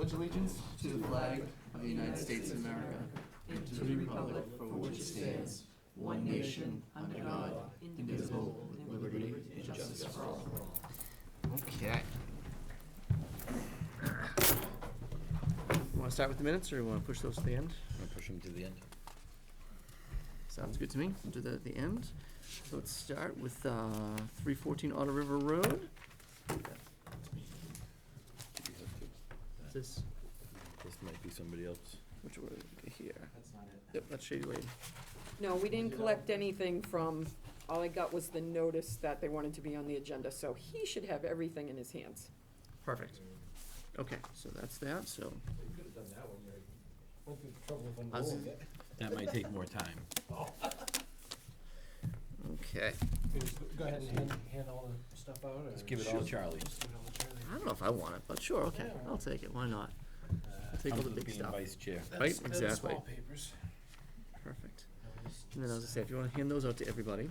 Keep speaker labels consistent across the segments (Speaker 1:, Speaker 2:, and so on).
Speaker 1: pledge allegiance to the flag of the United States of America and to the republic for which it stands, one nation, under God, indivisible, with liberty and justice for all.
Speaker 2: Okay. Want to start with the minutes, or you want to push those to the end?
Speaker 3: I'm going to push them to the end.
Speaker 2: Sounds good to me. We'll do that at the end. So let's start with 314 Otter River Road. This
Speaker 3: might be somebody else.
Speaker 2: which we're here.
Speaker 1: That's not it.
Speaker 2: Yep, that's Shady Lane.
Speaker 4: No, we didn't collect anything from, all I got was the notice that they wanted to be on the agenda, so he should have everything in his hands.
Speaker 2: Perfect. Okay, so that's that. So
Speaker 5: You could have done that when you went through the trouble of
Speaker 2: How's
Speaker 5: unrolling it.
Speaker 3: That might take more time.
Speaker 2: okay.
Speaker 5: You just go ahead and hand all the stuff out? Or?
Speaker 3: Let's give it all to Charlie.
Speaker 5: Just give it all to Charlie.
Speaker 2: I don't know if I want it, but sure. Okay,
Speaker 5: Yeah.
Speaker 2: I'll take it. Why not? I'll take all the big
Speaker 3: Being
Speaker 2: stuff.
Speaker 3: vice chair.
Speaker 2: Right,
Speaker 5: That's
Speaker 2: exactly.
Speaker 5: small papers.
Speaker 2: Perfect. And then I was gonna say, if you want to hand those out to everybody.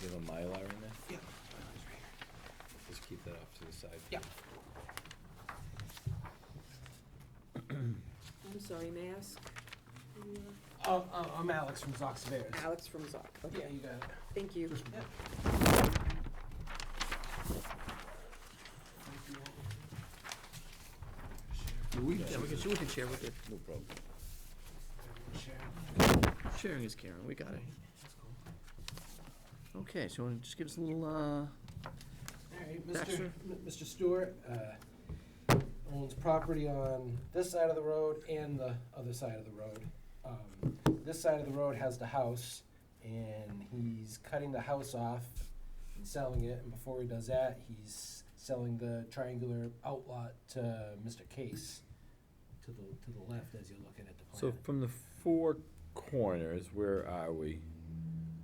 Speaker 3: You have a Mylar in there?
Speaker 5: Yeah.
Speaker 3: Just keep that off to the side.
Speaker 5: Yeah.
Speaker 4: I'm sorry, may I ask? who you are?
Speaker 5: I'm Alex from Zoc Surveyors.
Speaker 4: Alex from Zoc.
Speaker 5: Yeah,
Speaker 4: Okay,
Speaker 5: you got it.
Speaker 4: thank you.
Speaker 5: Yeah.
Speaker 2: We can share with it.
Speaker 3: No problem.
Speaker 5: Share.
Speaker 2: Sharing is caring. We got it. Okay, so you want to just give us a little.
Speaker 5: All right,
Speaker 2: Baxter?
Speaker 5: Mr. Stewart owns property on this side of the road and the other side of the road. This side of the road has the house, and he's cutting the house off and selling it. And before he does that, he's selling the triangular outlot to Mr. Case to the left as you're looking at the plan.
Speaker 3: So from the four corners, where are we?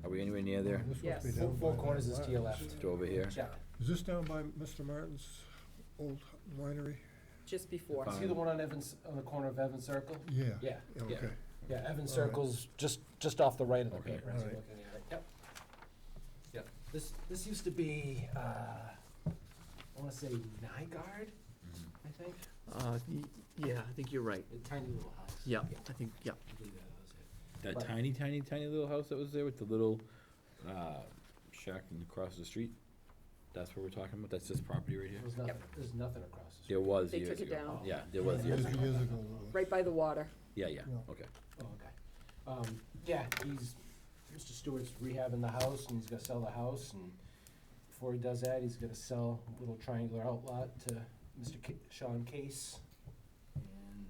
Speaker 3: Are we anywhere near there?
Speaker 6: This must
Speaker 4: Yes.
Speaker 6: be down
Speaker 5: Four
Speaker 6: by
Speaker 5: corners is to your
Speaker 6: Martin's.
Speaker 5: left.
Speaker 3: To over here?
Speaker 5: Yeah.
Speaker 6: Is this down by Mr. Martin's old winery?
Speaker 4: Just before.
Speaker 5: See the one on Evans, on the corner of Evans Circle?
Speaker 6: Yeah.
Speaker 5: Yeah, yeah.
Speaker 6: Okay.
Speaker 5: Yeah, Evans
Speaker 6: All right.
Speaker 5: Circle's just off the right of the
Speaker 3: Okay.
Speaker 5: paper as you're
Speaker 6: All right.
Speaker 5: looking at it. Yep. Yep. This used to be, I want to say Nygaard, I think.
Speaker 2: Yeah, I think you're right.
Speaker 5: A tiny little house.
Speaker 2: Yeah, I think, yeah.
Speaker 5: I believe that was it.
Speaker 3: That
Speaker 5: But-
Speaker 3: tiny little house that was there with the little shack across the street? That's what we're talking about? That's this property right here?
Speaker 5: There's nothing across the street.
Speaker 3: There was
Speaker 4: They
Speaker 3: years
Speaker 4: took it
Speaker 3: ago.
Speaker 4: down.
Speaker 3: Yeah, there was years
Speaker 6: Years
Speaker 3: ago.
Speaker 6: years ago.
Speaker 4: Right by the water.
Speaker 3: Yeah, yeah,
Speaker 6: Yeah.
Speaker 3: okay.
Speaker 5: Oh, okay. Yeah, Mr. Stewart's rehabbing the house, and he's gonna sell the house, and before he does that, he's gonna sell a little triangular outlot to Mr. Sean Case. And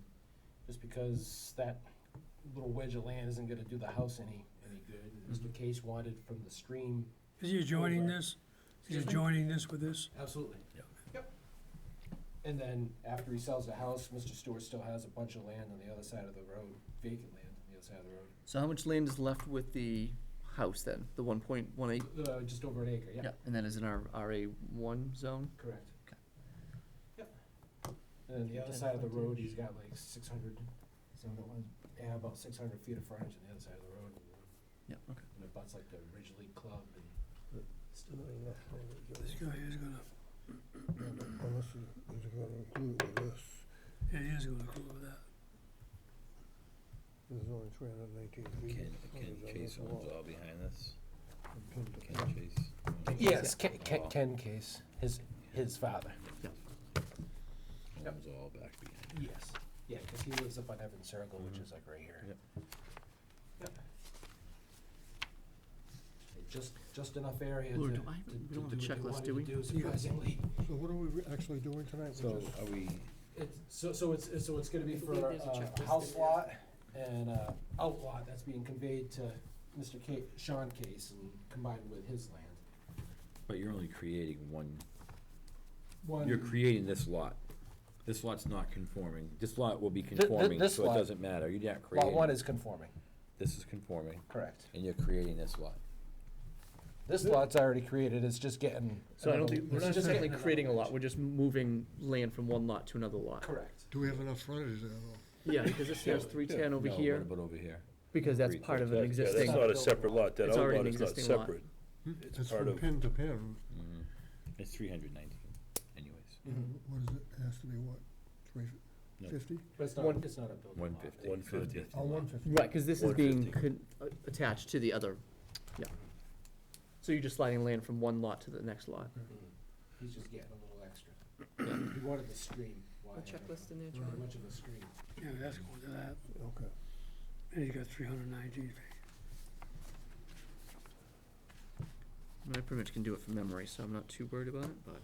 Speaker 5: just because that little wedge of land isn't gonna do the house any good, and Mr. Case wanted from the stream.
Speaker 7: Is he joining
Speaker 5: over.
Speaker 7: this? Is he
Speaker 5: Excuse me?
Speaker 7: joining this with this?
Speaker 5: Absolutely.
Speaker 3: Yeah.
Speaker 5: Yep. And then after he sells the house, Mr. Stewart still has a bunch of land on the other side of the road, vacant land on the other side of the road.
Speaker 2: So how much land is left with the house then? The 1.18?
Speaker 5: Just over an acre, yeah.
Speaker 2: And then is in our RA1 zone?
Speaker 5: Correct.
Speaker 2: Okay.
Speaker 5: Yep. And then the other side of the road, he's got like 600, about 600 feet of frontage on the other side of the road.
Speaker 2: Yeah, okay.
Speaker 5: And it butts like the Ridgely Club and.
Speaker 7: This guy is gonna,
Speaker 6: Unless it's going to include this.
Speaker 7: yeah, he is gonna include with that.
Speaker 6: There's only 318 feet.
Speaker 3: Ken Chase owns all behind this?
Speaker 6: Pin to
Speaker 3: Ken
Speaker 6: pin.
Speaker 3: Chase?
Speaker 5: Yes, Ken Case, his father.
Speaker 3: Owns all back behind.
Speaker 5: Yes. Yeah, because he lives up on Evans Circle, which is like right here.
Speaker 3: Yep.
Speaker 5: Yep. Just enough area to
Speaker 2: Lou,
Speaker 5: to
Speaker 2: do I-
Speaker 5: do
Speaker 2: we don't have a
Speaker 5: what they
Speaker 2: checklist,
Speaker 5: wanted
Speaker 2: do we?
Speaker 5: to do, surprisingly.
Speaker 6: So what are we actually doing tonight?
Speaker 3: So
Speaker 6: We're just-
Speaker 3: are we,
Speaker 5: So it's gonna be
Speaker 4: I
Speaker 5: for
Speaker 4: believe there's a
Speaker 5: a
Speaker 4: checklist
Speaker 5: house
Speaker 4: in there.
Speaker 5: lot and a outlot that's being conveyed to Mr. Sean Case and combined with his land.
Speaker 3: but you're only creating one,
Speaker 5: One-
Speaker 3: you're creating this lot. This lot's not conforming. This lot will be conforming,
Speaker 5: this
Speaker 3: so it
Speaker 5: lot-
Speaker 3: doesn't matter. You're not creating.
Speaker 5: Lot one is conforming,
Speaker 3: This is conforming,
Speaker 5: correct.
Speaker 3: and you're creating this lot.
Speaker 5: This lot's already created, it's just getting.
Speaker 2: So I don't think, we're
Speaker 5: it's
Speaker 2: not
Speaker 5: just
Speaker 2: necessarily
Speaker 5: getting
Speaker 2: creating a
Speaker 5: another
Speaker 2: lot, we're just moving land from one lot to another lot.
Speaker 5: Correct.
Speaker 6: Do we have enough frontage there though?
Speaker 2: Yeah, because this has 310 over
Speaker 3: No,
Speaker 2: here.
Speaker 3: What about over here?
Speaker 2: Because that's
Speaker 3: Concrete,
Speaker 2: part of
Speaker 3: so
Speaker 2: an
Speaker 3: it's-
Speaker 1: Yeah,
Speaker 2: existing,
Speaker 1: that's not a separate lot, that
Speaker 2: It's already
Speaker 1: outlot
Speaker 2: an
Speaker 1: is not
Speaker 2: existing lot.
Speaker 1: separate.
Speaker 6: It's
Speaker 1: It's part
Speaker 6: from
Speaker 1: of,
Speaker 6: pin to pin.
Speaker 3: It's 319 anyways.
Speaker 6: What is it? It has to be what,
Speaker 3: No.
Speaker 6: 350?
Speaker 5: But it's
Speaker 2: One-
Speaker 5: not, it's not a building lot.
Speaker 3: 150.
Speaker 1: 150.
Speaker 3: It's a
Speaker 6: Oh,
Speaker 3: lot.
Speaker 6: 150.
Speaker 2: right, because this is being
Speaker 1: 150.
Speaker 2: attached to the other, yeah. So you're just sliding land from one lot to the next lot.
Speaker 5: He's just getting a little extra. He wanted the stream. Why
Speaker 4: A
Speaker 5: have
Speaker 4: checklist in there,
Speaker 5: Too
Speaker 4: Charlie?
Speaker 5: much of a stream.
Speaker 7: Yeah, that's going to that.
Speaker 6: Okay.
Speaker 7: And you got 319 feet.
Speaker 2: I pretty much can do it from memory, so I'm not too worried about it, but.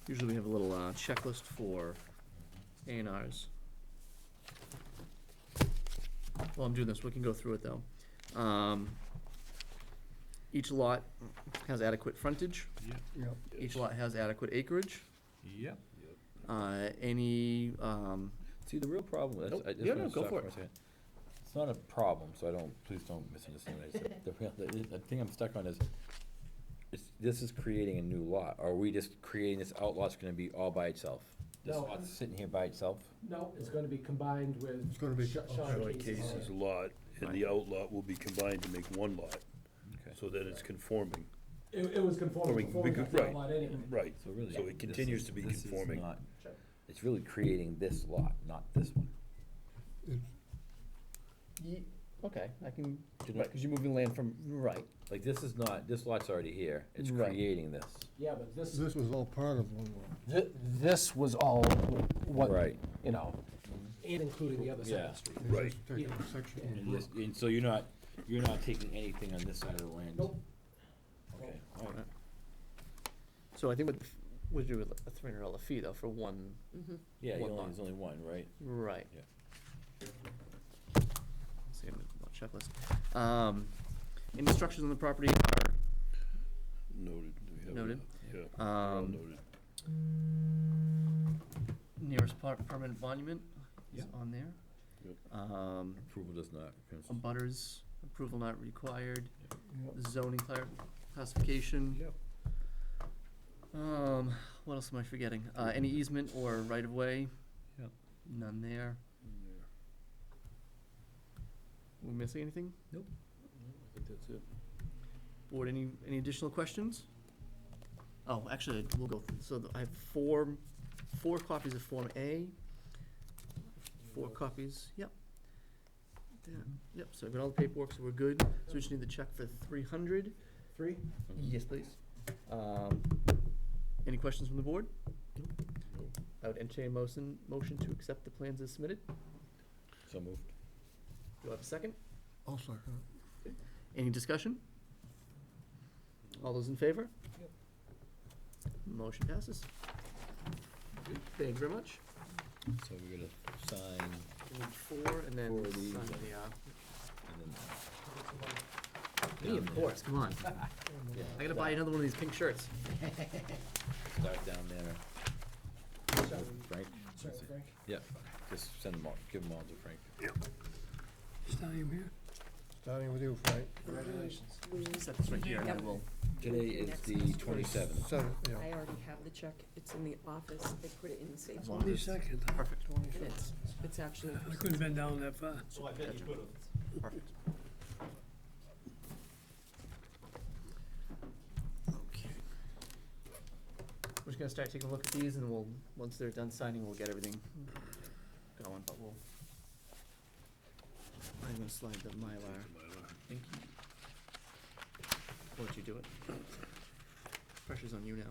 Speaker 2: Usually we have a little checklist for A and Rs. While I'm doing this, we can go through it though. Each lot has adequate frontage,
Speaker 6: Yep.
Speaker 2: each lot has adequate acreage.
Speaker 3: Yep.
Speaker 2: Any,
Speaker 3: See, the real problem,
Speaker 2: Nope.
Speaker 3: I just
Speaker 2: Yeah,
Speaker 3: wanna
Speaker 2: no, go
Speaker 3: stop
Speaker 2: for
Speaker 3: a
Speaker 2: it.
Speaker 3: second. It's not a problem, so please don't misunderstand what I said. The thing I'm stuck on is, this is creating a new lot. Are we just creating this outlot's gonna be all by itself? This
Speaker 5: No.
Speaker 3: lot's sitting here by itself?
Speaker 5: No, it's gonna be combined with.
Speaker 6: It's gonna be-
Speaker 5: Sean
Speaker 1: Sean
Speaker 5: Casey's
Speaker 1: Casey's
Speaker 5: land.
Speaker 1: lot, and the outlot will be combined to make one lot,
Speaker 3: Okay.
Speaker 1: so that it's conforming.
Speaker 5: It was conforming before we got the
Speaker 1: Right.
Speaker 5: outlot anyway.
Speaker 1: Right,
Speaker 3: So really.
Speaker 1: So it
Speaker 3: this
Speaker 1: continues
Speaker 3: is-
Speaker 1: to be
Speaker 3: this is
Speaker 1: conforming.
Speaker 3: not- It's really creating this lot, not this one.
Speaker 2: okay, I can,
Speaker 3: Do you know-
Speaker 2: right, because you're moving land from, right,
Speaker 3: Like, this is not, this lot's already here. It's
Speaker 2: Right.
Speaker 3: creating this.
Speaker 5: Yeah, but this,
Speaker 6: This was all part of one lot.
Speaker 5: this was all what,
Speaker 3: Right.
Speaker 5: you know, and including the other side of
Speaker 3: Yeah.
Speaker 5: the street.
Speaker 6: They
Speaker 1: Right.
Speaker 6: just take
Speaker 5: Yeah.
Speaker 6: a section
Speaker 5: And
Speaker 6: of
Speaker 3: And this, and so you're not taking anything on this side of the land?
Speaker 5: Nope.
Speaker 3: Okay, all right.
Speaker 2: so I think we'd do a $300 fee though for one,
Speaker 4: Mm-hmm.
Speaker 3: Yeah,
Speaker 2: One lot.
Speaker 3: there's only one, right?
Speaker 2: right.
Speaker 3: Yeah.
Speaker 2: See, I'm on checklist. Any structures on the property are
Speaker 1: Noted. Do we have
Speaker 2: Noted.
Speaker 1: that? Yeah, they're all
Speaker 2: Um,
Speaker 1: noted.
Speaker 2: nearest permanent monument is
Speaker 3: Yeah.
Speaker 2: on there.
Speaker 1: Yep.
Speaker 3: Approval does not.
Speaker 2: Abutters, approval not required,
Speaker 6: Yep.
Speaker 2: zoning classification.
Speaker 3: Yep.
Speaker 2: What else am I forgetting? Any easement or right of way?
Speaker 3: Yep.
Speaker 2: None there. We missing anything?
Speaker 3: Nope.
Speaker 1: I think that's it.
Speaker 2: Board, any additional questions? Oh, actually, we'll go, I have four copies of Form A. 4 copies, yep. Yep, so I've got all the paperwork, so we're good. So we just need the check for 300.
Speaker 5: 3?
Speaker 2: Yes, please. Any questions from the board? I would entertain a motion to accept the plans as submitted.
Speaker 3: So moved.
Speaker 2: Do I have a second?
Speaker 6: I'll second it.
Speaker 2: Any discussion? All those in favor? Motion passes. Thank you very much.
Speaker 3: So we're gonna sign,
Speaker 2: We need 4 and then
Speaker 3: 4 of these,
Speaker 2: sign
Speaker 3: and
Speaker 2: the, me, of course, come on. I gotta buy another one of these pink shirts.
Speaker 3: start down there. Frank?
Speaker 5: Sorry, Frank.
Speaker 3: Yeah, just send them all, give them all to Frank.
Speaker 7: Starting him here.
Speaker 6: Starting with you, Frank.
Speaker 5: Congratulations.
Speaker 2: Set this right here and then we'll,
Speaker 3: Today is the 27th.
Speaker 6: 7, yeah.
Speaker 4: I already have the check, it's in the office, they put it in the safe.
Speaker 2: As long as it's-
Speaker 7: 22nd.
Speaker 2: perfect,
Speaker 4: It is, it's actually,
Speaker 7: I couldn't have been down that far.
Speaker 2: perfect. Okay. We're just gonna start taking a look at these and we'll, once they're done signing, we'll get everything going, but I'm gonna slide the Mylar. Thank you. I'll let you do it. Pressure's on you now.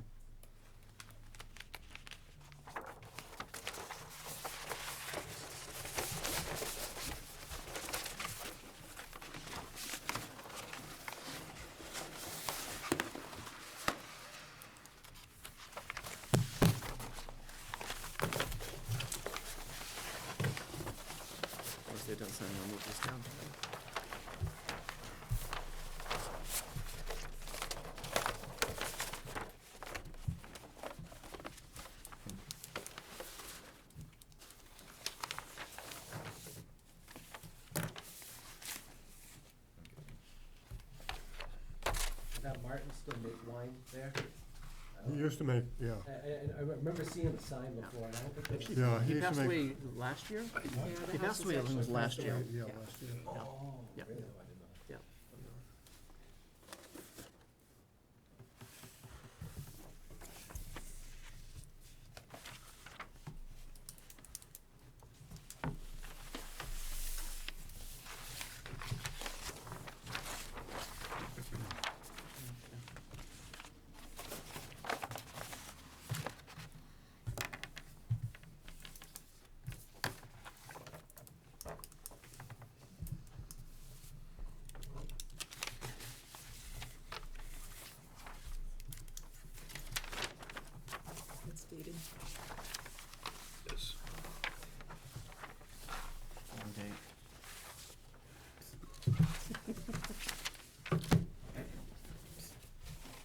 Speaker 2: Once they're done signing, I'll move this down.
Speaker 5: Does that Martin still make wine there?
Speaker 6: He used to make, yeah,
Speaker 5: I remember seeing the sign before, and I don't think that was.
Speaker 6: yeah, he
Speaker 2: He
Speaker 6: used to
Speaker 2: passed
Speaker 6: make.
Speaker 2: away last year?
Speaker 4: Yeah, the
Speaker 2: He
Speaker 4: house
Speaker 2: passed
Speaker 4: is
Speaker 2: away, I think it was
Speaker 4: actually-
Speaker 2: last year.
Speaker 6: Yeah, last year.
Speaker 5: Oh,
Speaker 2: Yeah.
Speaker 5: really? No, I did not.
Speaker 2: Yeah.
Speaker 4: It's dated.
Speaker 2: Wrong date.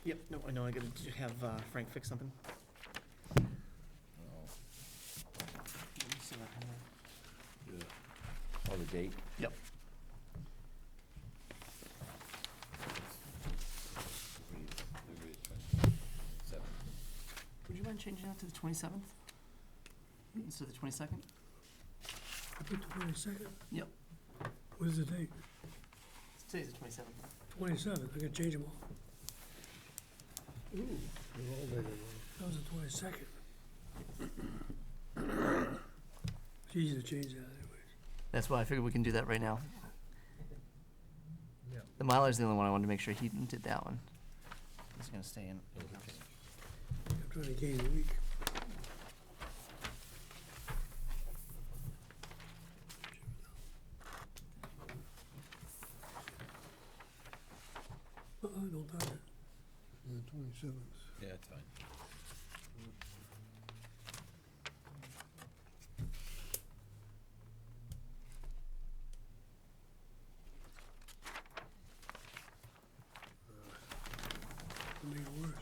Speaker 2: Yep, no, I know, I gotta have Frank fix something.
Speaker 3: Oh,
Speaker 2: Let me see what I have.
Speaker 3: Oh, the date?
Speaker 2: Yep. Would you mind changing that to the 27th? Instead of the 22nd?
Speaker 7: I put the 22nd.
Speaker 2: Yep.
Speaker 7: What is the date?
Speaker 2: Today's the 27th.
Speaker 7: 27th, I can change them all.
Speaker 6: They're all dated,
Speaker 7: That was the 22nd. It's easy to change that anyways.
Speaker 2: That's why I figured we can do that right now.
Speaker 6: Yeah.
Speaker 2: The Mylar's the only one I wanted to make sure he did that one. He's gonna stay in.
Speaker 7: I'm trying to gain a week. Don't touch it.
Speaker 6: The 27th.
Speaker 3: Yeah, it's fine.
Speaker 7: It'll make it worse.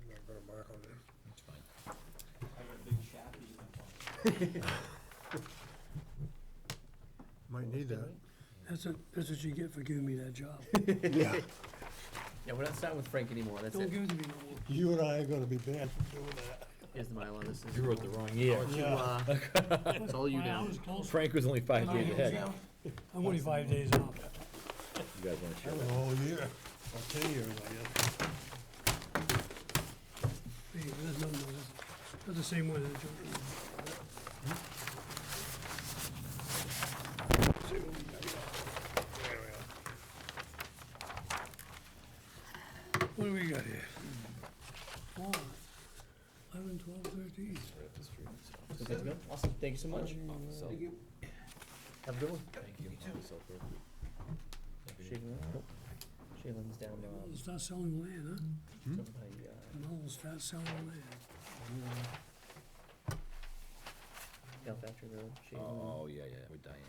Speaker 6: Not gonna mark on this.
Speaker 3: It's fine.
Speaker 6: Might need that.
Speaker 7: That's what you get for giving me that job.
Speaker 6: Yeah.
Speaker 2: Yeah, we're not starting with Frank anymore, that's
Speaker 7: Don't
Speaker 2: it.
Speaker 7: give it to me no more.
Speaker 6: You and I are gonna be banned from doing that.
Speaker 2: Here's the Mylar, this is.
Speaker 3: You wrote the wrong year.
Speaker 2: I'll let you, it's all you
Speaker 7: My
Speaker 2: now.
Speaker 7: hours closed.
Speaker 3: Frank was only 5 days ahead.
Speaker 7: I'm only 5 days out.
Speaker 3: You guys wanna share
Speaker 6: That was
Speaker 3: that?
Speaker 6: a whole year, or 10 years, I guess.
Speaker 7: Hey, that's nothing, that's the same one that John. What do we got here? 4, 11, 12, 13.
Speaker 2: So good to go? Awesome, thank you so much.
Speaker 3: So-
Speaker 5: Thank you.
Speaker 2: Have a good one.
Speaker 3: Thank you.
Speaker 2: Shaylin's down,
Speaker 7: We'll start selling land, huh?
Speaker 2: over by,
Speaker 7: No, we'll start selling land.
Speaker 2: Gal Factory Road, Shaylin.
Speaker 3: Oh, yeah, yeah, we're dying.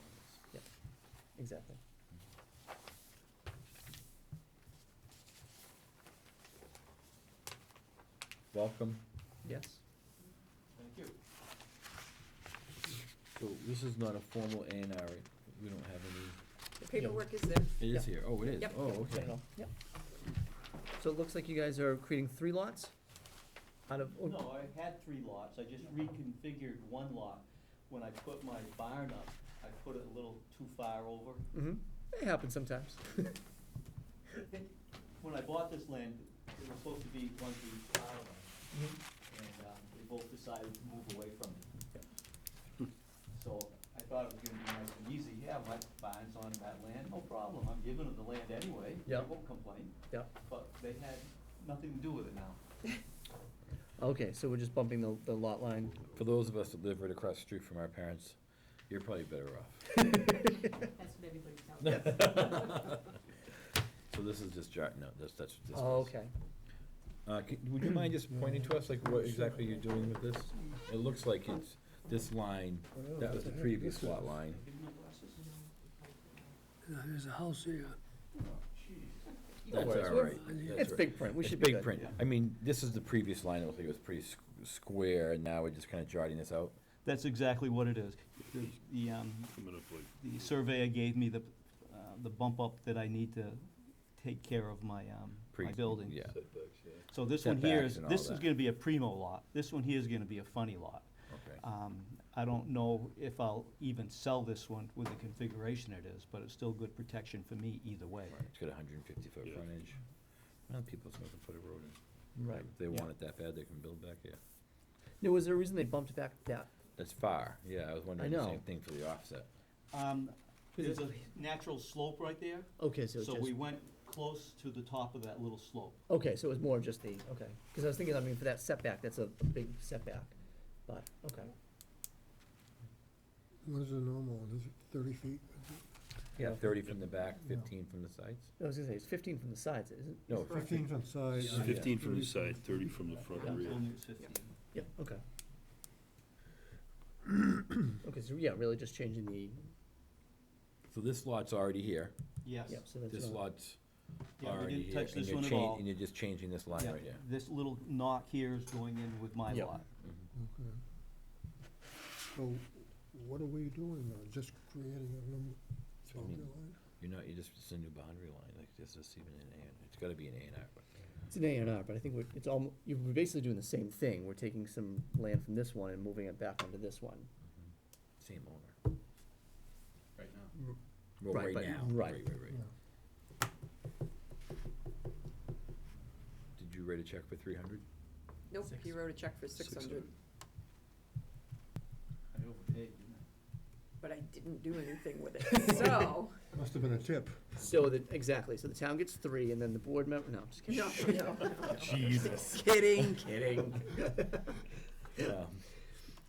Speaker 2: Exactly.
Speaker 3: Welcome.
Speaker 2: Yes?
Speaker 3: So this is not a formal A and R, we don't have any,
Speaker 4: The paperwork is there.
Speaker 3: it
Speaker 2: Yeah.
Speaker 3: is here, oh, it is,
Speaker 4: Yep.
Speaker 3: oh, okay.
Speaker 2: Yep. So it looks like you guys are creating 3 lots? Out of,
Speaker 8: No, I had 3 lots, I just reconfigured one lot. When I put my barn up, I put it a little too far over.
Speaker 2: mm-hmm, it happens sometimes.
Speaker 8: When I bought this land, it was supposed to be one for each pile of
Speaker 2: Mhm.
Speaker 8: and they both decided to move away from it. So I thought it was gonna be nice and easy, yeah, my barn's on that land, no problem, I'm giving them the land anyway, they
Speaker 2: Yep.
Speaker 8: won't complain.
Speaker 2: Yep.
Speaker 8: But they had nothing to do with it now.
Speaker 2: Okay, so we're just bumping the lot line.
Speaker 3: For those of us that live right across the street from our parents, you're probably better off.
Speaker 4: That's what everybody tells me.
Speaker 3: So this is just jotting out, that's, this.
Speaker 2: Oh, okay.
Speaker 3: Would you mind just pointing to us, like, what exactly you're doing with this? It looks like it's this line, that was the previous lot line.
Speaker 8: Give me my glasses.
Speaker 7: There's a house here.
Speaker 3: That's
Speaker 2: worries.
Speaker 3: all right.
Speaker 7: It's
Speaker 3: That's
Speaker 2: It's
Speaker 3: right.
Speaker 2: big print, we
Speaker 3: It's
Speaker 2: should be
Speaker 3: big
Speaker 2: good.
Speaker 3: print. I mean, this is the previous line, it looked like it was pretty square, and now we're just kinda jotting this out.
Speaker 8: That's exactly what it is. The surveyor gave me the bump up that I need to take care of my
Speaker 3: Pre-
Speaker 8: building.
Speaker 3: Yeah,
Speaker 8: So this one here
Speaker 3: Setbacks
Speaker 8: is,
Speaker 3: and all
Speaker 8: this is
Speaker 3: that.
Speaker 8: gonna be a primo lot. This one here is gonna be a funny lot.
Speaker 3: okay.
Speaker 8: I don't know if I'll even sell this one with the configuration it is, but it's still good protection for me either way.
Speaker 3: Right, it's got 150-foot
Speaker 7: Yeah.
Speaker 3: frontage. Well, people still can put a road in.
Speaker 2: Right.
Speaker 3: If they want it that bad, they can build back here.
Speaker 2: Now, was there a reason they bumped back that?
Speaker 3: That's far, yeah, I was wondering the
Speaker 2: know.
Speaker 3: same thing for the offset.
Speaker 8: There's a natural slope right there,
Speaker 2: Okay, so it's
Speaker 8: so
Speaker 2: just,
Speaker 8: we went close to the top of that little slope.
Speaker 2: okay, so it was more of just the, okay. Because I was thinking, I mean, for that setback, that's a big setback, but, okay.
Speaker 6: What is the normal, is it 30 feet?
Speaker 3: Yeah, 30 from the back,
Speaker 6: Yeah.
Speaker 3: 15 from the sides?
Speaker 2: I was gonna say, it's 15 from the sides, isn't it?
Speaker 3: No,
Speaker 6: 15 from side.
Speaker 3: Yeah.
Speaker 7: 15 from the side, 30 from the front
Speaker 2: Yeah.
Speaker 7: and rear.
Speaker 8: Only it's 15.
Speaker 2: Yeah, okay. Okay, so yeah, really just changing the,
Speaker 3: So this lot's already here,
Speaker 8: Yes.
Speaker 2: yeah, so that's.
Speaker 3: this
Speaker 2: not-
Speaker 3: lot's
Speaker 8: Yeah, we
Speaker 3: already
Speaker 8: didn't
Speaker 3: here,
Speaker 8: touch
Speaker 3: and
Speaker 8: this
Speaker 3: you're
Speaker 8: one at all.
Speaker 3: and you're just changing this line
Speaker 8: Yeah,
Speaker 3: right here.
Speaker 8: This little knock here is going in with my
Speaker 2: Yeah.
Speaker 8: lot.
Speaker 6: Okay. So what are we doing now? Just creating a new
Speaker 3: So, I mean,
Speaker 6: boundary line?
Speaker 3: it's a new boundary line, like this is even an A, it's gotta be an A and R, but.
Speaker 2: It's an A and R, but I think it's you're basically doing the same thing. We're taking some land from this one and moving it back onto this one.
Speaker 3: Same owner. Right now. Well,
Speaker 2: Right,
Speaker 3: right
Speaker 2: but-
Speaker 3: now,
Speaker 2: right.
Speaker 3: right.
Speaker 6: Yeah.
Speaker 3: Did you write a check for 300?
Speaker 4: Nope, he wrote a check for 600,
Speaker 8: I overpaid, didn't
Speaker 4: but I didn't do anything with it, so.
Speaker 6: Must have been a tip.
Speaker 2: So exactly, so the town gets 3 and then the board member, no, I'm just kidding.
Speaker 4: No, no.
Speaker 7: Jesus.
Speaker 2: Kidding.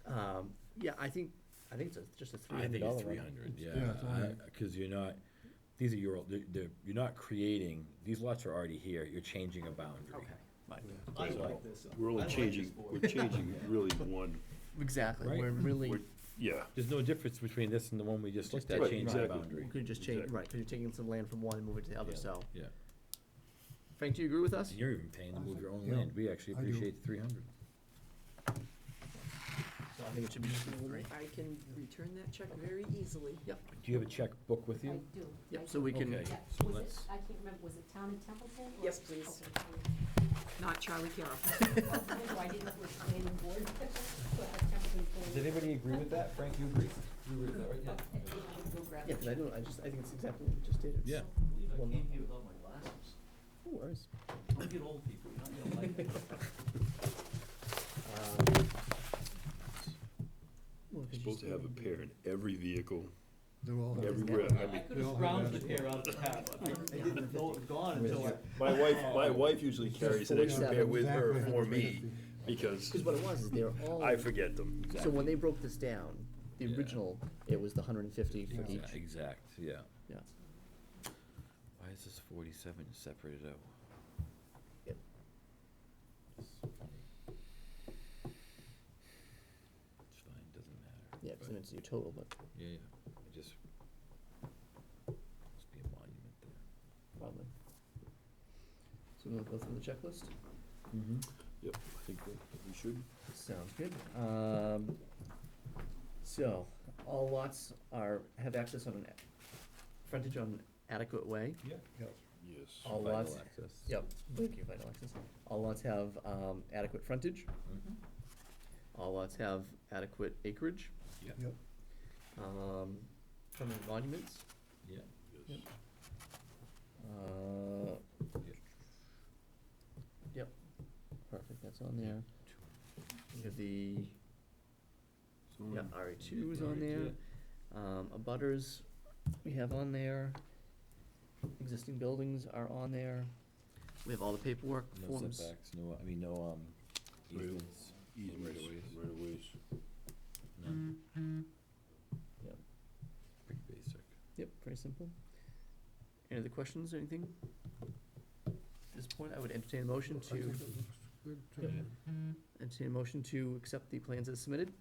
Speaker 3: Um,
Speaker 2: Yeah, I think it's just a
Speaker 3: I
Speaker 2: $300
Speaker 3: think it's
Speaker 2: one.
Speaker 3: 300,
Speaker 6: Yeah, it's all right.
Speaker 3: because you're not, these are you're not creating, these lots are already here, you're changing a boundary.
Speaker 8: Okay.
Speaker 2: Right.
Speaker 8: I
Speaker 3: So-
Speaker 8: like this.
Speaker 7: We're
Speaker 8: I
Speaker 7: only
Speaker 8: like
Speaker 7: changing,
Speaker 8: this board.
Speaker 7: we're changing really one,
Speaker 2: Exactly,
Speaker 3: Right.
Speaker 2: we're really,
Speaker 7: we're, yeah.
Speaker 3: There's no difference between this and the one we just looked at,
Speaker 7: Right,
Speaker 3: changing the
Speaker 7: exactly.
Speaker 3: boundary.
Speaker 2: we could just change,
Speaker 7: Exactly.
Speaker 2: right, because you're taking some land from one and moving it to the other,
Speaker 3: Yeah,
Speaker 2: so.
Speaker 3: Yeah,
Speaker 2: Frank, do you agree with us?
Speaker 3: and you're even paying to move your own
Speaker 6: Yeah,
Speaker 3: land, we actually
Speaker 6: I do.
Speaker 3: appreciate the 300.
Speaker 2: So I think it should be just a 3.
Speaker 4: I can return that check very easily.
Speaker 2: Yep,
Speaker 3: Do you have a checkbook with
Speaker 9: I
Speaker 3: you?
Speaker 9: do.
Speaker 2: yep,
Speaker 9: I
Speaker 2: so
Speaker 9: do.
Speaker 2: we can,
Speaker 3: Okay.
Speaker 9: Yeah,
Speaker 3: so
Speaker 9: was it,
Speaker 3: let's-
Speaker 9: I can't remember, was it Town and Templeton? or-
Speaker 4: Yes, please.
Speaker 9: Okay, fine.
Speaker 4: Not Charlie Carroll.
Speaker 9: Oh, I didn't know it was planning board. So I have Templeton
Speaker 3: Does
Speaker 9: for-
Speaker 3: anybody agree with that? Frank, you agree? You agree with that, right?
Speaker 9: I think I should go grab
Speaker 2: yeah,
Speaker 9: it.
Speaker 2: because I think it's exactly what we just did. It's-
Speaker 3: Yeah.
Speaker 8: I came here without my glasses.
Speaker 2: No worries.
Speaker 8: Don't get old people, you're not gonna like it.
Speaker 2: Well, 'cause you
Speaker 7: Supposed to
Speaker 2: still
Speaker 7: have a
Speaker 2: do-
Speaker 7: pair in every vehicle,
Speaker 6: They're all.
Speaker 7: everywhere. I mean,
Speaker 8: I could
Speaker 6: They
Speaker 8: have
Speaker 6: all have
Speaker 8: scrounged
Speaker 6: that.
Speaker 8: the pair out of the pack. I didn't know it was gone until I.
Speaker 7: my wife usually carries an extra pair with her
Speaker 6: Exactly.
Speaker 7: for me, because
Speaker 2: Because what it was is they're all.
Speaker 7: I forget them.
Speaker 2: So when they broke this down, the
Speaker 3: Yeah.
Speaker 2: original, it was the 150 for each.
Speaker 3: Exact, yeah.
Speaker 2: Yeah.
Speaker 3: Why is this 47 separated out?
Speaker 2: Yep.
Speaker 3: It's funny. It's fine, doesn't matter.
Speaker 2: Yeah, because
Speaker 3: but-
Speaker 2: it's your total, but
Speaker 3: Yeah, it just, must be a monument there.
Speaker 2: probably. So we'll go through the checklist.
Speaker 3: Mm-hmm.
Speaker 7: Yep, I think that we should.
Speaker 2: Sounds good. So, all lots have access on frontage on an adequate way.
Speaker 3: Yeah.
Speaker 7: Yes.
Speaker 2: All
Speaker 3: Vital
Speaker 2: lots,
Speaker 3: access.
Speaker 2: yep, thank you, vital access. All lots have, adequate frontage.
Speaker 3: Mhm.
Speaker 2: All lots have adequate acreage.
Speaker 3: Yeah.
Speaker 6: Yep.
Speaker 2: Permanent monuments.
Speaker 3: Yeah.
Speaker 7: Yes.
Speaker 2: Yep, perfect, that's on there. We have the, yeah, RA2 is on there. Abutters, we have on there. Existing buildings are on there. We have all the paperwork
Speaker 3: No
Speaker 2: forms.
Speaker 3: setbacks, no, I mean, no,
Speaker 7: Right.
Speaker 3: easements.
Speaker 7: Easements,
Speaker 3: Right-of-ways.
Speaker 7: right-of-ways.
Speaker 3: None.
Speaker 2: Yep.
Speaker 3: Pretty basic.
Speaker 2: Yep, very simple. Any other questions, or anything? At this point, I would entertain a motion
Speaker 6: I think
Speaker 2: to,
Speaker 6: it looks good to
Speaker 2: Yep.
Speaker 6: me.
Speaker 2: entertain a motion to accept the plans as submitted.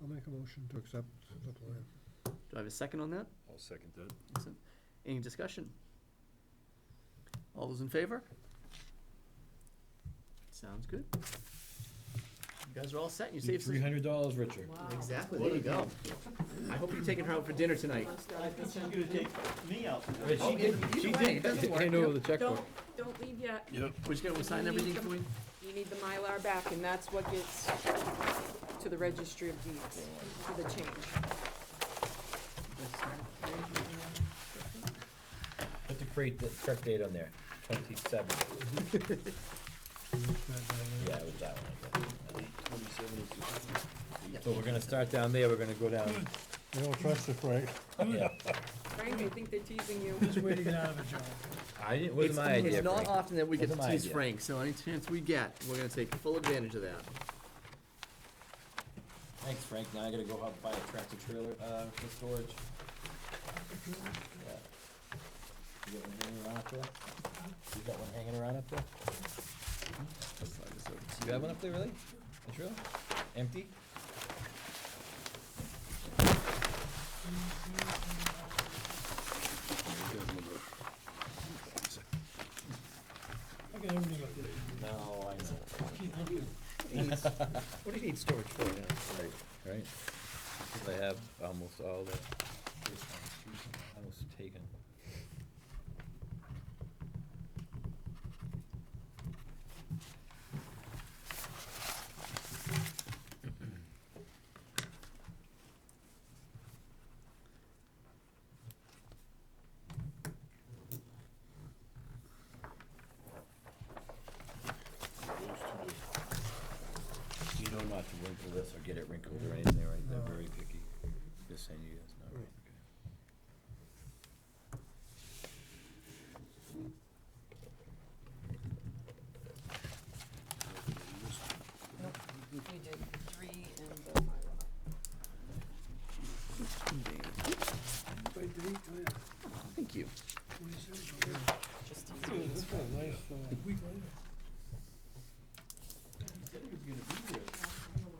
Speaker 6: I'll make a motion to accept the plan.
Speaker 2: Do I have a second on that?
Speaker 7: I'll second that.
Speaker 2: Excellent. Any discussion? All those in favor? Sounds good. You guys are all set, you saved some.
Speaker 3: $300 richer.
Speaker 4: Wow.
Speaker 2: Exactly, there you go. I hope you're taking her out for dinner tonight.
Speaker 4: Wanna start
Speaker 8: I
Speaker 4: at
Speaker 8: think
Speaker 4: this
Speaker 8: she's
Speaker 4: end?
Speaker 8: gonna take me out.
Speaker 3: Right, she
Speaker 2: Oh,
Speaker 3: did,
Speaker 2: either
Speaker 3: she
Speaker 2: way,
Speaker 3: did
Speaker 2: it doesn't work.
Speaker 3: hand over the checkbook.
Speaker 4: Don't leave yet.
Speaker 2: We're just gonna sign everything for you?
Speaker 4: You need the Mylar back, and that's what gets to the registry of deeds, for the change.
Speaker 3: Put the correct date on there, 27. Yeah, it was that one. So we're gonna start down there, we're gonna go down.
Speaker 6: You don't trust the Frank?
Speaker 3: Yeah.
Speaker 4: Frank, I think they're teasing you.
Speaker 7: Just way to get out of it, John.
Speaker 3: I didn't, wasn't my idea,
Speaker 2: It's not
Speaker 3: Frank.
Speaker 2: often that we get to
Speaker 3: Wasn't my
Speaker 2: tease
Speaker 3: idea.
Speaker 2: Frank, so any chance we get, we're gonna take full advantage of that.
Speaker 3: Thanks, Frank, now I gotta go out buy a tractor trailer, for storage. Yeah. You got one hanging around up there? You got one hanging around up there? You have one up there, really? A trailer? Empty?
Speaker 7: I got everything up there.
Speaker 3: No, I know.
Speaker 7: Keep looking.
Speaker 2: What do you need storage for now?
Speaker 3: Right, because I have almost all that, almost taken. You know not to wrinkle this or get it wrinkled or anything, right? They're
Speaker 6: No.
Speaker 3: very picky. Just saying you guys know.
Speaker 6: Right.
Speaker 3: Okay.
Speaker 4: You did 3 and the Mylar.
Speaker 7: Wait, did he, oh, yeah,
Speaker 2: Thank you.
Speaker 7: 27,
Speaker 4: Just
Speaker 6: This
Speaker 4: teasing you.
Speaker 6: is a nice,
Speaker 7: a week later.
Speaker 8: He said he was gonna be here.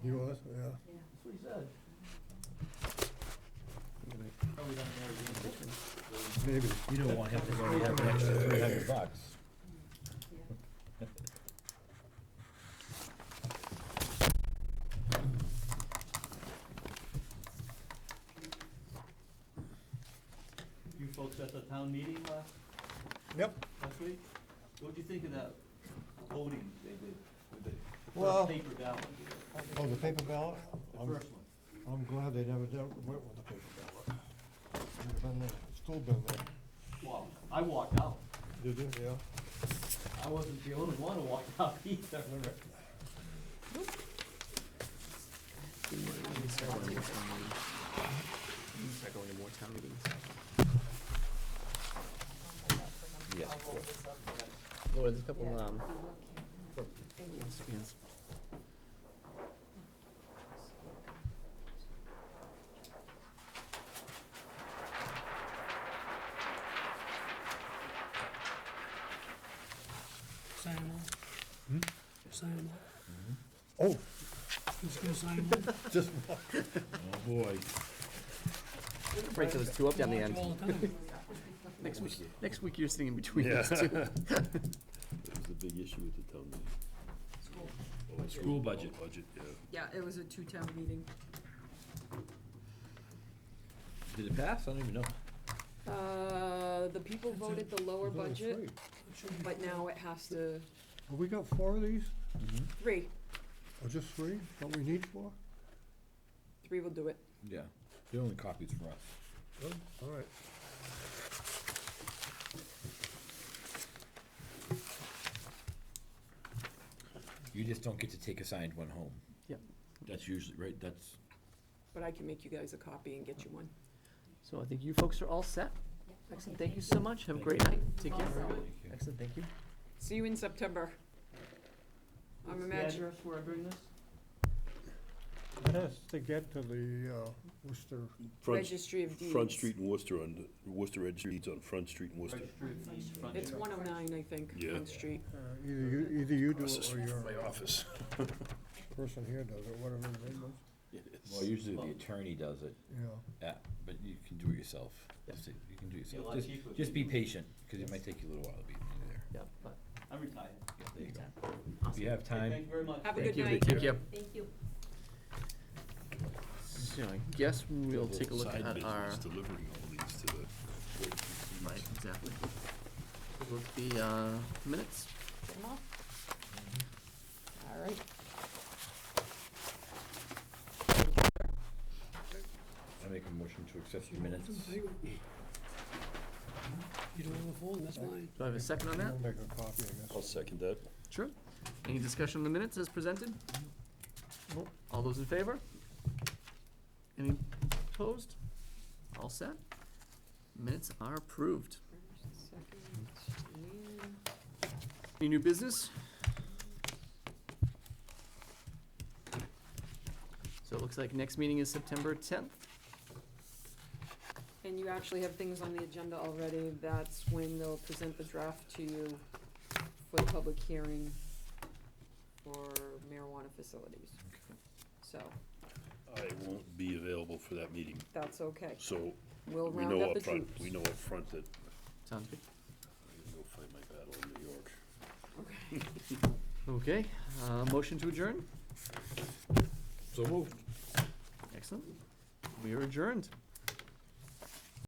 Speaker 6: he was, yeah.
Speaker 8: That's what he said. Probably not there again.
Speaker 6: Maybe.
Speaker 3: You don't want him to go and have an extra $300.
Speaker 8: You folks at the town meeting
Speaker 6: Yep.
Speaker 8: last week? What'd you think of that voting they did with the
Speaker 6: Well-
Speaker 8: first paper ballot?
Speaker 6: Oh, the paper ballot?
Speaker 8: The first one.
Speaker 6: I'm glad they never went with the paper ballot. Should have been there, still been there.
Speaker 8: Well, I walked out.
Speaker 6: Did you? Yeah.
Speaker 8: I wasn't the only one who walked out either.
Speaker 2: Start going to more town meetings.
Speaker 3: Yes.
Speaker 2: Oh, there's a couple, scans.
Speaker 7: Sign them all? Sign them
Speaker 6: Oh,
Speaker 7: all? Who's gonna sign one?
Speaker 6: just,
Speaker 3: Oh, boy.
Speaker 2: Frank, there's two up down the
Speaker 7: Watch
Speaker 2: end.
Speaker 7: all the time.
Speaker 2: Next week you're sitting in between
Speaker 6: Yeah.
Speaker 2: us two.
Speaker 10: That was the big issue with the town meeting.
Speaker 3: School budget.
Speaker 10: Budget, yeah.
Speaker 4: Yeah, it was a 2-town meeting.
Speaker 3: Did it pass? I don't even know.
Speaker 4: The people voted the lower
Speaker 6: there's only
Speaker 4: budget,
Speaker 6: three.
Speaker 4: but now it has to,
Speaker 6: Have we got 4 of these?
Speaker 4: 3.
Speaker 6: Or just 3? Don't we need 4?
Speaker 4: 3 will do it.
Speaker 3: Yeah, the only copies for us.
Speaker 6: Oh, all right.
Speaker 3: You just don't get to take a signed one home.
Speaker 2: Yep.
Speaker 3: That's usually, right, that's,
Speaker 4: But I can make you guys a copy and get you one.
Speaker 2: So I think you folks are all set. Excellent, thank you so much. Have a great night. Take care. Excellent, thank you.
Speaker 4: See you in September. I'm
Speaker 8: What's the
Speaker 4: imagining,
Speaker 8: address where I bring this?
Speaker 6: It has to get to the Worcester,
Speaker 10: Front,
Speaker 4: Registry of Deeds.
Speaker 10: Front Street in Worcester, on the Worcester Registry Deeds on Front Street in Worcester.
Speaker 8: Registry of Deeds, Front
Speaker 4: It's
Speaker 8: Street.
Speaker 4: 109, I think,
Speaker 10: Yeah.
Speaker 4: Front Street.
Speaker 6: either you do
Speaker 10: This
Speaker 6: it
Speaker 10: is
Speaker 6: or your
Speaker 10: my office.
Speaker 6: person here does it, whatever his name was.
Speaker 3: well, usually the attorney does it,
Speaker 6: Yeah.
Speaker 3: but you can do it yourself. Just, you can do it
Speaker 8: Be a
Speaker 3: yourself.
Speaker 8: lot cheaper if
Speaker 3: Just
Speaker 8: you
Speaker 3: be
Speaker 8: do it.
Speaker 3: patient, because it might take you a little while to be there.
Speaker 2: Yeah, but
Speaker 3: Yeah, there you go.
Speaker 2: awesome.
Speaker 3: If you have time.
Speaker 8: Thank you very much.
Speaker 4: Have a
Speaker 2: Thank
Speaker 4: good
Speaker 2: you.
Speaker 4: night.
Speaker 2: Take care.
Speaker 9: Thank you.
Speaker 2: So I guess we'll take a look
Speaker 10: Side
Speaker 2: at our,
Speaker 10: business delivering all these to the.
Speaker 2: right, exactly. Look at the, minutes.
Speaker 4: Get 'em off? All right.
Speaker 3: I make a motion to accept the minutes.
Speaker 7: You don't have a phone, that's fine.
Speaker 2: Do I have a second on that?
Speaker 6: I'll make a copy, I guess.
Speaker 10: I'll second that.
Speaker 2: Sure. Any discussion on the minutes as presented? Nope. All those in favor? Any opposed? All set? Minutes are approved.
Speaker 4: First, second, Leanne.
Speaker 2: Any new business? So it looks like next meeting is September 10th.
Speaker 4: And you actually have things on the agenda already. That's when they'll present the draft to you for the public hearing for marijuana facilities. So,
Speaker 10: I won't be available for that meeting,
Speaker 4: that's okay.
Speaker 10: so
Speaker 4: We'll
Speaker 10: we
Speaker 4: round
Speaker 10: know
Speaker 4: up the
Speaker 10: up front,
Speaker 4: troops.
Speaker 10: we know up front that
Speaker 2: Sounds good.
Speaker 10: I'm gonna go fight my battle in New York.
Speaker 2: Okay, motion to adjourn?
Speaker 10: So moved.
Speaker 2: Excellent. We are adjourned.